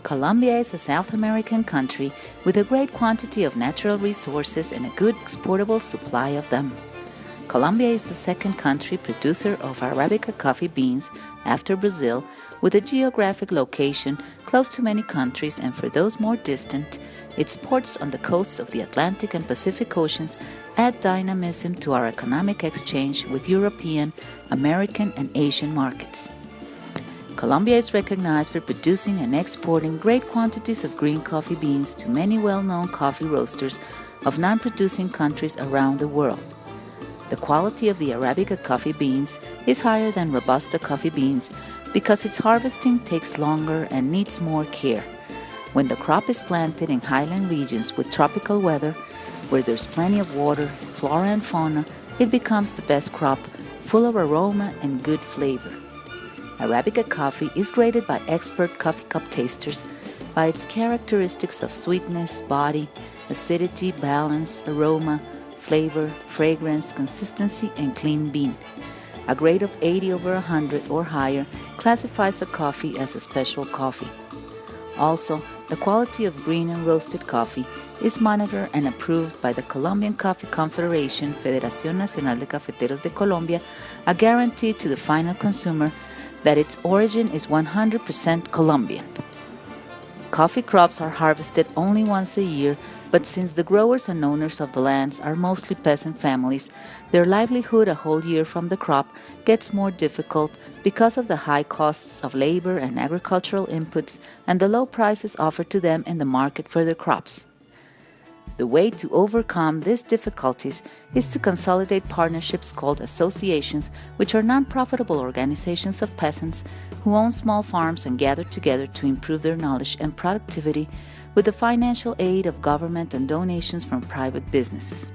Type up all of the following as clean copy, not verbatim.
Colombia is a South American country with a great quantity of natural resources and a good exportable supply of them. Colombia is the second country producer of Arabica coffee beans after Brazil, with a geographic location close to many countries, and for those more distant, its ports on the coasts of the Atlantic and Pacific Oceans add dynamism to our economic exchange with European, American, and Asian markets. Colombia is recognized for producing and exporting great quantities of green coffee beans to many well-known coffee roasters of non-producing countries around the world. The quality of the Arabica coffee beans is higher than Robusta coffee beans because its harvesting takes longer and needs more care. When the crop is planted in highland regions with tropical weather, where there's plenty of water, flora and fauna, it becomes the best crop, full of aroma and good flavor. Arabica coffee is graded by expert coffee cup tasters by its characteristics of sweetness, body, acidity, balance, aroma, flavor, fragrance, consistency, and clean bean. A grade of 80/100 or higher classifies a coffee as a special coffee. Also, the quality of green and roasted coffee is monitored and approved by the Colombian Coffee Confederation, Federación Nacional de Cafeteros de Colombia, a guarantee to the final consumer that its origin is 100% Colombian. Coffee crops are harvested only once a year, but since the growers and owners of the lands are mostly peasant families, their livelihood a whole year from the crop gets more difficult because of the high costs of labor and agricultural inputs and the low prices offered to them in the market for their crops. The way to overcome these difficulties is to consolidate partnerships called associations, which are non-profitable organizations of peasants who own small farms and gather together to improve their knowledge and productivity with the financial aid of government and donations from private businesses.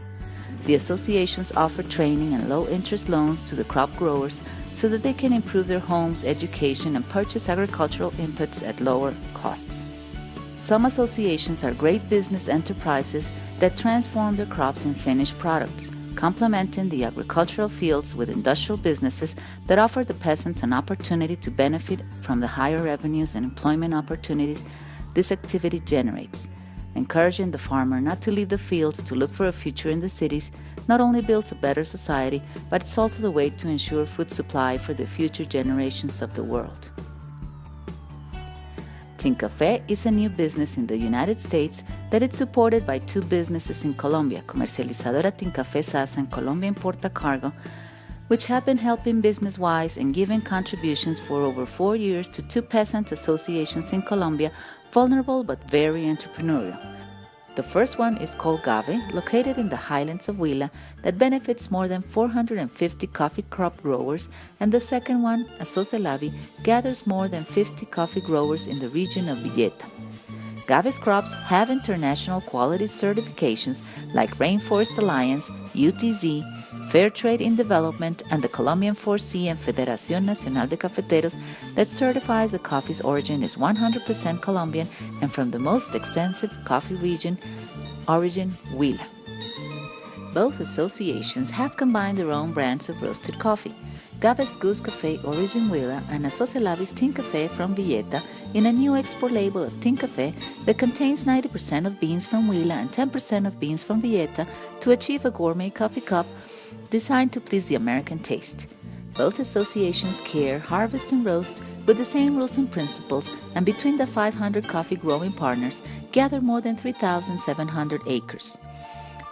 The associations offer training and low-interest loans to the crop growers so that they can improve their homes, education, and purchase agricultural inputs at lower costs. Some associations are great business enterprises that transform their crops in finished products, complementing the agricultural fields with industrial businesses that offer the peasants an opportunity to benefit from the higher revenues and employment opportunities this activity generates. Encouraging the farmer not to leave the fields to look for a future in the cities not only builds a better society, but it's also the way to ensure food supply for the future generations of the world. Tintcafe is a new business in the United States that is supported by two businesses in Colombia, Comercializadora Tintcafe SAS and Colombia Importa Cargo, which have been helping business-wise and giving contributions for over 4 years to two peasant associations in Colombia, vulnerable but very entrepreneurial. The first one is called Gave, located in the highlands of Huila, that benefits more than 450 coffee crop growers, and the second one, Asocelavi, gathers more than 50 coffee growers in the region of Villeta. Gave's crops have international quality certifications like Rainforest Alliance, UTZ, Fair Trade in Development, and the Colombian 4C and Federación Nacional de Cafeteros that certifies the coffee's origin is 100% Colombian and from the most extensive coffee region, Huila. Both associations have combined their own brands of roasted coffee, Gave's Goose Cafe Origin Huila and Asocelavi's Tintcafe from Villeta, in a new export label of Tintcafe that contains 90% of beans from Huila and 10% of beans from Villeta to achieve a gourmet coffee cup designed to please the American taste. Both associations care, harvest, and roast with the same rules and principles, and between the 500 coffee growing partners gather more than 3,700 acres.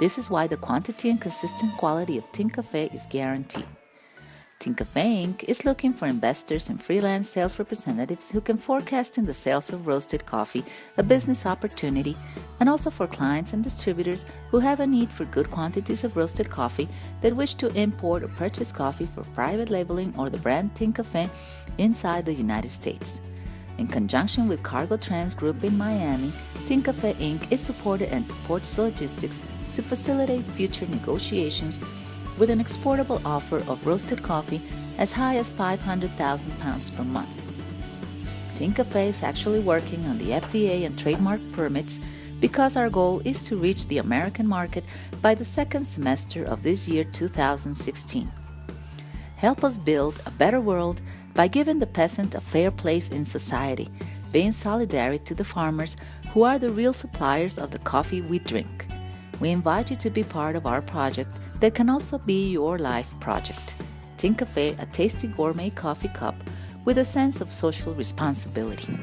This is why the quantity and consistent quality of Tintcafe is guaranteed. Tintcafe Inc. is looking for investors and freelance sales representatives who can forecast in the sales of roasted coffee a business opportunity, and also for clients and distributors who have a need for good quantities of roasted coffee that wish to import or purchase coffee for private labeling or the brand Tintcafe inside the United States. In conjunction with Cargo Trans Group in Miami, Tintcafe Inc. is supported and supports logistics to facilitate future negotiations with an exportable offer of roasted coffee as high as 500,000 pounds per month. Tintcafe is actually working on the FDA and trademark permits because our goal is to reach the American market by the second semester of this year 2016. Help us build a better world by giving the peasant a fair place in society, being solidary to the farmers who are the real suppliers of the coffee we drink. We invite you to be part of our project that can also be your life project. Tintcafe, a tasty gourmet coffee cup with a sense of social responsibility.